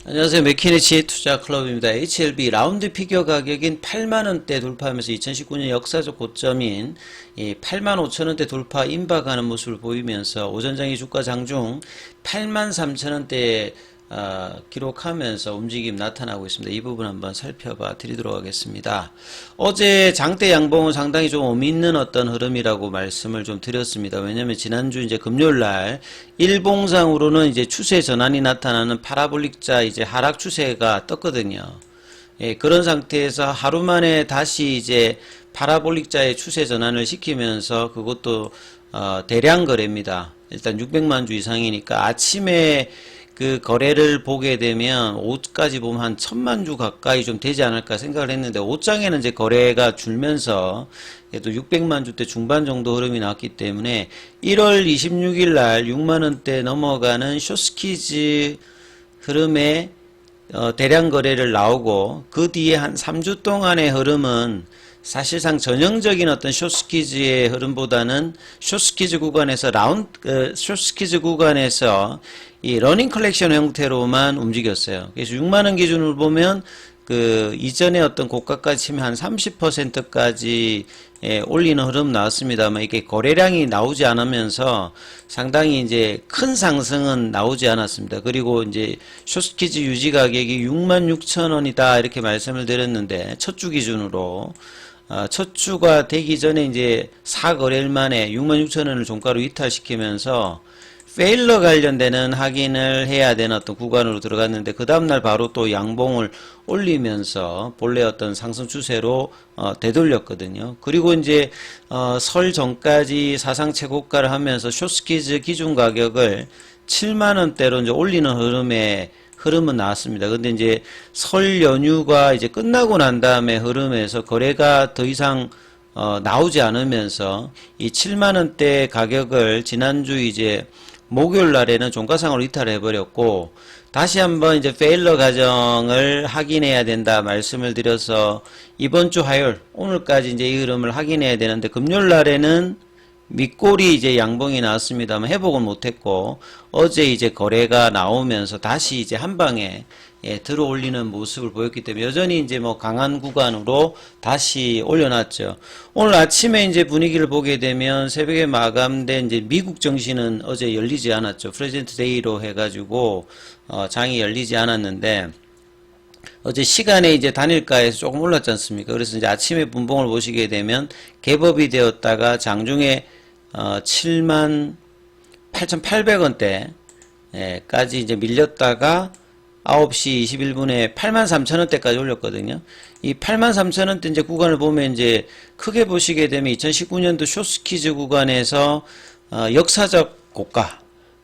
안녕하세요. 맥키니치 투자클럽입니다. HLB 라운드 피겨 가격인 8만원대 돌파하면서 2019년 역사적 고점인 85,000원대 돌파 임박하는 모습을 보이면서 오전장의 주가 장중 83,000원대 기록하면서 움직임 나타나고 있습니다. 이 부분 한번 살펴봐 드리도록 하겠습니다. 어제 장대 양봉은 상당히 좀 의미 있는 어떤 흐름이라고 말씀을 좀 드렸습니다. 왜냐면 지난주 이제 금요일 날 일봉상으로는 이제 추세 전환이 나타나는 파라볼릭자 이제 하락 추세가 떴거든요. 예, 그런 상태에서 하루 만에 다시 이제 파라볼릭자의 추세 전환을 시키면서 그것도 대량 거래입니다. 일단 600만 주 이상이니까 아침에 그 거래를 보게 되면 옷까지 보면 한 1000만 주 가까이 좀 되지 않을까 생각을 했는데 옷장에는 이제 거래가 줄면서 그래도 600만 주대 중반 정도 흐름이 나왔기 때문에 1월 26일 날 6만 원대 넘어가는 숏스키즈 흐름에 대량 거래를 나오고 그 뒤에 한 3주 동안의 흐름은 사실상 전형적인 어떤 숏스키즈의 흐름보다는 숏스키즈 구간에서 숏스키즈 구간에서 이 러닝 컬렉션 형태로만 움직였어요. 그래서 6만원 기준으로 보면 그 이전에 어떤 고가까지 치면 한 30%까지 올리는 흐름 나왔습니다만 이게 거래량이 나오지 않으면서 상당히 이제 큰 상승은 나오지 않았습니다. 그리고 이제 숏스키즈 유지 가격이 66,000원이다 이렇게 말씀을 드렸는데 첫 주 기준으로 첫 주가 되기 전에 이제 4거래일 만에 66,000원을 종가로 이탈시키면서 페일러 관련되는 확인을 해야 되는 어떤 구간으로 들어갔는데 그 다음날 바로 또 양봉을 올리면서 본래 어떤 상승 추세로 되돌렸거든요. 그리고 이제 설 전까지 사상 최고가를 하면서 숏스키즈 기준 가격을 7만원대로 이제 올리는 흐름은 나왔습니다. 근데 이제 설 연휴가 이제 끝나고 난 다음에 흐름에서 거래가 더 이상 나오지 않으면서 이 7만원대 가격을 지난주 이제 목요일 날에는 종가상으로 이탈을 해버렸고 다시 한번 이제 페일러 과정을 확인해야 된다 말씀을 드려서 이번 주 화요일 오늘까지 이제 이 흐름을 확인해야 되는데 금요일 날에는 밑골이 이제 양봉이 나왔습니다만 회복은 못했고 어제 이제 거래가 나오면서 다시 이제 한 방에 들어 올리는 모습을 보였기 때문에 여전히 이제 뭐 강한 구간으로 다시 올려놨죠. 오늘 아침에 이제 분위기를 보게 되면 새벽에 마감된 이제 미국 증시는 어제 열리지 않았죠. 프레젠트 데이로 해가지고 장이 열리지 않았는데 어제 시간에 이제 단일가에서 조금 올랐지 않습니까? 그래서 이제 아침에 분봉을 보시게 되면 갭업이 되었다가 장중에 78,800원대까지 이제 밀렸다가 9시 21분에 83,000원대까지 올렸거든요. 이 83,000원대 이제 구간을 보면 이제 크게 보시게 되면 2019년도 숏스키즈 구간에서 역사적 고가,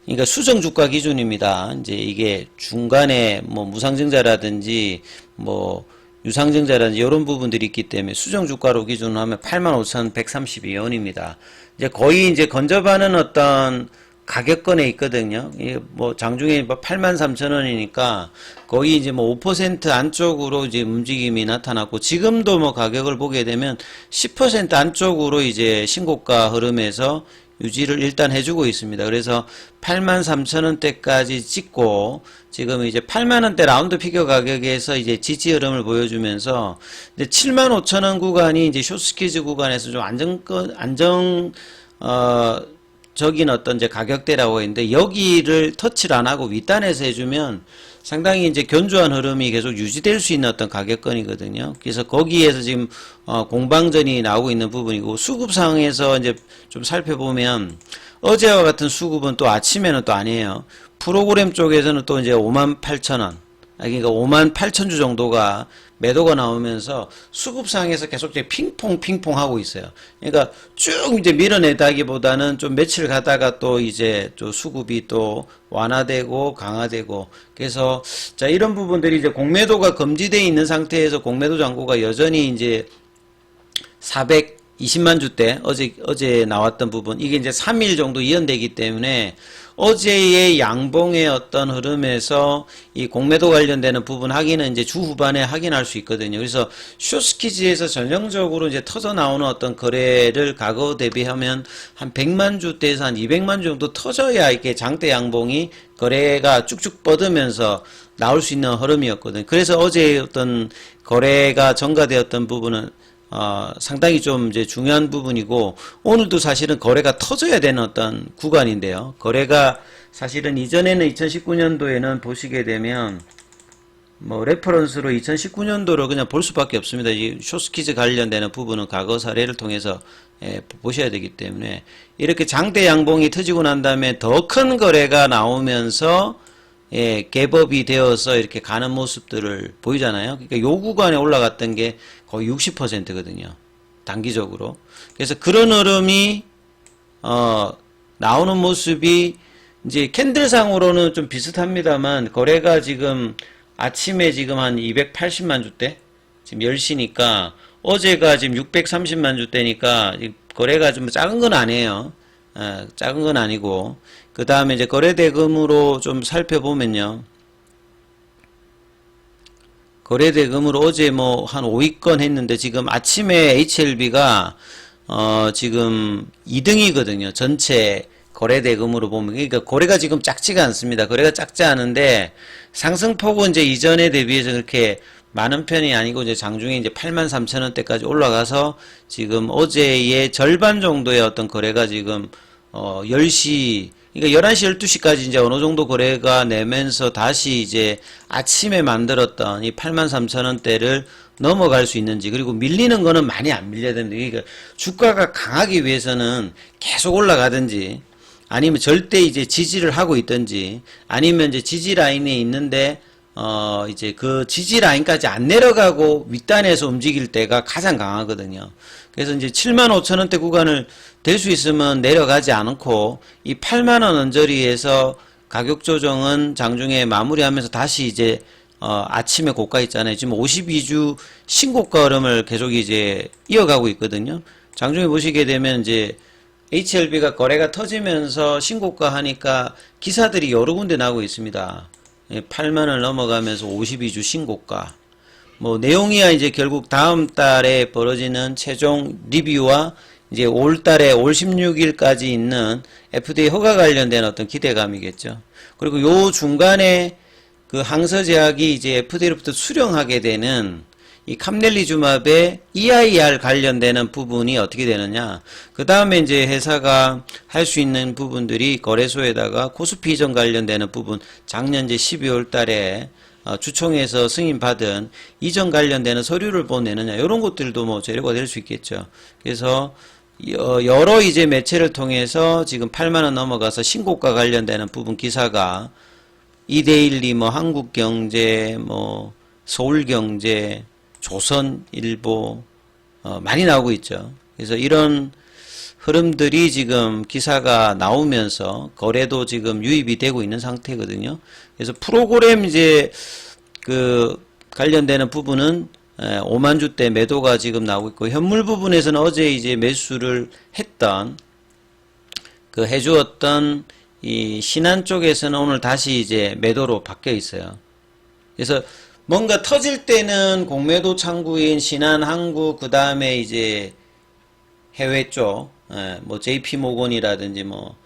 그러니까 수정 주가 기준입니다. 이제 이게 중간에 뭐 무상증자라든지 뭐 유상증자라든지 이런 부분들이 있기 때문에 수정 주가로 기준으로 하면 85,132원입니다. 이제 거의 이제 건접하는 어떤 가격권에 있거든요. 뭐 장중에 83,000원이니까 거의 이제 뭐 5% 안쪽으로 이제 움직임이 나타났고 지금도 뭐 가격을 보게 되면 10% 안쪽으로 이제 신고가 흐름에서 유지를 일단 해주고 있습니다. 그래서 83,000원대까지 찍고 지금 이제 8만원대 라운드 피겨 가격에서 이제 지지 흐름을 보여주면서 이제 75,000원 구간이 이제 숏스키즈 구간에서 좀 적인 어떤 이제 가격대라고 했는데 여기를 터치를 안 하고 윗단에서 해주면 상당히 이제 견조한 흐름이 계속 유지될 수 있는 어떤 가격권이거든요. 그래서 거기에서 지금 공방전이 나오고 있는 부분이고 수급상에서 이제 좀 살펴보면 어제와 같은 수급은 또 아침에는 또 아니에요. 프로그램 쪽에서는 또 이제 58,000원, 그러니까 58,000주 정도가 매도가 나오면서 수급상에서 계속 이제 핑퐁 하고 있어요. 그러니까 쭉 이제 밀어내다기보다는 좀 며칠 가다가 또 이제 또 수급이 또 완화되고 강화되고 그래서 자 이런 부분들이 이제 공매도가 금지되어 있는 상태에서 공매도 잔고가 여전히 이제 420만 주대 어제 나왔던 부분 이게 이제 3일 정도 이연되기 때문에 어제의 양봉의 어떤 흐름에서 이 공매도 관련되는 부분 확인은 이제 주 후반에 확인할 수 있거든요. 그래서 숏스키즈에서 전형적으로 이제 터져 나오는 어떤 거래를 과거 대비하면 한 100만 주대에서 한 200만 주 정도 터져야 이렇게 장대 양봉이 거래가 쭉쭉 뻗으면서 나올 수 있는 흐름이었거든요. 그래서 어제 어떤 거래가 전가되었던 부분은 상당히 좀 이제 중요한 부분이고, 오늘도 사실은 거래가 터져야 되는 어떤 구간인데요. 거래가 사실은 이전에는 2019년도에는 보시게 되면 뭐 레퍼런스로 2019년도로 그냥 볼 수밖에 없습니다. 이 쇼스키즈 관련되는 부분은 과거 사례를 통해서 보셔야 되기 때문에, 이렇게 장대 양봉이 터지고 난 다음에 더 큰 거래가 나오면서 갭업이 되어서 이렇게 가는 모습들을 보이잖아요. 그러니까 요 구간에 올라갔던 게 거의 60%거든요. 단기적으로. 그래서 그런 흐름이 나오는 모습이 이제 캔들상으로는 좀 비슷합니다만, 거래가 지금 아침에 지금 한 280만 주대, 지금 10시니까 어제가 지금 630만 주대니까 거래가 좀 작은 건 아니에요. 작은 건 아니고, 그 다음에 이제 거래대금으로 좀 살펴보면요. 거래대금으로 어제 뭐 한 5위권 했는데, 지금 아침에 HLB가 지금 2등이거든요. 전체 거래대금으로 보면. 그러니까 거래가 지금 작지가 않습니다. 거래가 작지 않은데 상승폭은 이제 이전에 대비해서 그렇게 많은 편이 아니고, 이제 장중에 이제 83,000원대까지 올라가서 지금 어제의 절반 정도의 어떤 거래가 지금 10시, 그러니까 11시, 12시까지 이제 어느 정도 거래가 내면서 다시 이제 아침에 만들었던 이 83,000원대를 넘어갈 수 있는지, 그리고 밀리는 거는 많이 안 밀려야 되는데, 그러니까 주가가 강하기 위해서는 계속 올라가든지, 아니면 절대 이제 지지를 하고 있든지, 아니면 이제 지지 라인에 있는데, 이제 그 지지 라인까지 안 내려가고 윗단에서 움직일 때가 가장 강하거든요. 그래서 이제 75,000원대 구간을 될 수 있으면 내려가지 않고, 이 8만원 언저리에서 가격 조정은 장중에 마무리하면서 다시 이제, 아침에 고가 있잖아요. 지금 52주 신고가 흐름을 계속 이제 이어가고 있거든요. 장중에 보시게 되면 이제, HLB가 거래가 터지면서 신고가 하니까 기사들이 여러 군데 나오고 있습니다. 8만원을 넘어가면서 52주 신고가. 뭐 내용이야 이제 결국 다음 달에 벌어지는 최종 리뷰와 이제 올 달에 올 16일까지 있는 FDA 허가 관련된 어떤 기대감이겠죠. 그리고 요 중간에 그 항서제약이 이제 FDA로부터 수령하게 되는 이 캄넬리주맙의 EIR 관련되는 부분이 어떻게 되느냐. 그 다음에 이제 회사가 할 수 있는 부분들이 거래소에다가 코스피 이전 관련되는 부분, 작년 이제 12월 달에 주총에서 승인받은 이전 관련되는 서류를 보내느냐. 이런 것들도 뭐 재료가 될 수 있겠죠. 그래서 여러 이제 매체를 통해서 지금 8만원 넘어가서 신고가 관련되는 부분 기사가 이데일리, 뭐 한국경제, 뭐 서울경제, 조선일보 많이 나오고 있죠. 그래서 이런 흐름들이 지금 기사가 나오면서 거래도 지금 유입이 되고 있는 상태거든요. 그래서 프로그램 이제 그 관련되는 부분은 5만 주대 매도가 지금 나오고 있고, 현물 부분에서는 어제 이제 매수를 했던 그 해주었던 이 신한 쪽에서는 오늘 다시 이제 매도로 바뀌어 있어요. 그래서 뭔가 터질 때는 공매도 창구인 신한, 한국, 그 다음에 이제 해외 쪽, 뭐 JP모건이라든지 뭐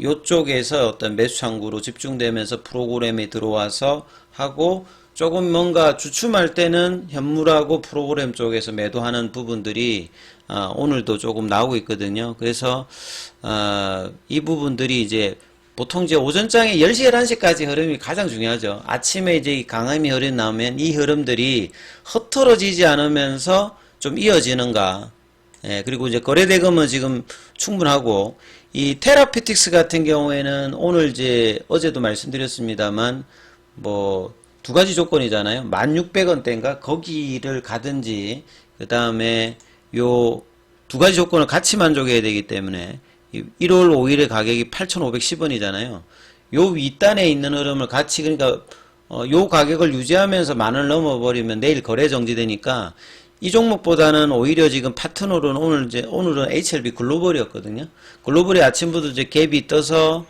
요쪽에서 어떤 매수 창구로 집중되면서 프로그램에 들어와서 하고, 조금 뭔가 주춤할 때는 현물하고 프로그램 쪽에서 매도하는 부분들이 오늘도 조금 나오고 있거든요. 그래서 이 부분들이 이제 보통 이제 오전장에 10시, 11시까지 흐름이 가장 중요하죠. 아침에 이제 강함이 흐름 나오면 이 흐름들이 흩어지지 않으면서 좀 이어지는가. 그리고 이제 거래대금은 지금 충분하고, 이 테라피틱스 같은 경우에는 오늘 이제 어제도 말씀드렸습니다만, 뭐, 두 가지 조건이잖아요. 1,600원대인가? 거기를 가든지, 그 다음에 요 두 가지 조건을 같이 만족해야 되기 때문에, 1월 5일의 가격이 8,510원이잖아요. 요 윗단에 있는 흐름을 같이, 그러니까 요 가격을 유지하면서 10,000원 넘어버리면 내일 거래 정지되니까, 이 종목보다는 오히려 지금 파트너로는 오늘은 HLB 글로벌이었거든요. 글로벌이 아침부터 이제 갭이 떠서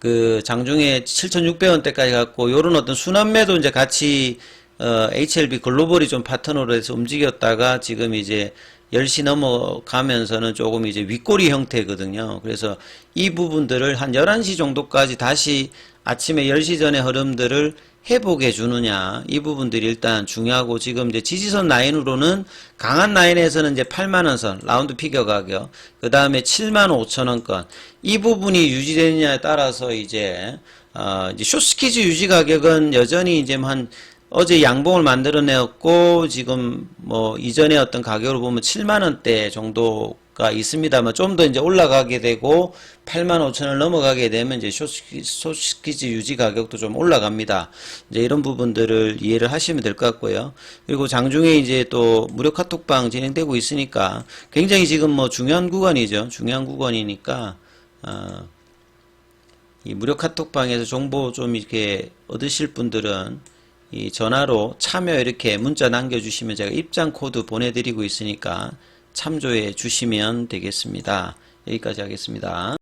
그 장중에 7,600원대까지 갔고, 요런 어떤 순환매도 이제 같이 HLB 글로벌이 좀 파트너로 해서 움직였다가 지금 이제 10시 넘어가면서는 조금 이제 윗꼬리 형태거든요. 그래서 이 부분들을 한 11시 정도까지 다시 아침에 10시 전에 흐름들을 회복해 주느냐, 이 부분들이 일단 중요하고, 지금 이제 지지선 라인으로는 강한 라인에서는 이제 8만원 선 라운드 피겨 가격, 그 다음에 75,000원권, 이 부분이 유지되느냐에 따라서 이제 숏스키즈 유지 가격은 여전히 이제 한 어제 양봉을 만들어내었고, 지금 뭐 이전에 어떤 가격으로 보면 7만원대 정도가 있습니다만, 좀 더 이제 올라가게 되고 85,000원 넘어가게 되면 이제 숏스키즈 유지 가격도 좀 올라갑니다. 이제 이런 부분들을 이해를 하시면 될 것 같고요. 그리고 장중에 이제 또 무료 카톡방 진행되고 있으니까 굉장히 지금 뭐 중요한 구간이죠. 중요한 구간이니까 이 무료 카톡방에서 정보 좀 이렇게 얻으실 분들은 이 전화로 참여 이렇게 문자 남겨주시면 제가 입장 코드 보내드리고 있으니까 참조해 주시면 되겠습니다. 여기까지 하겠습니다.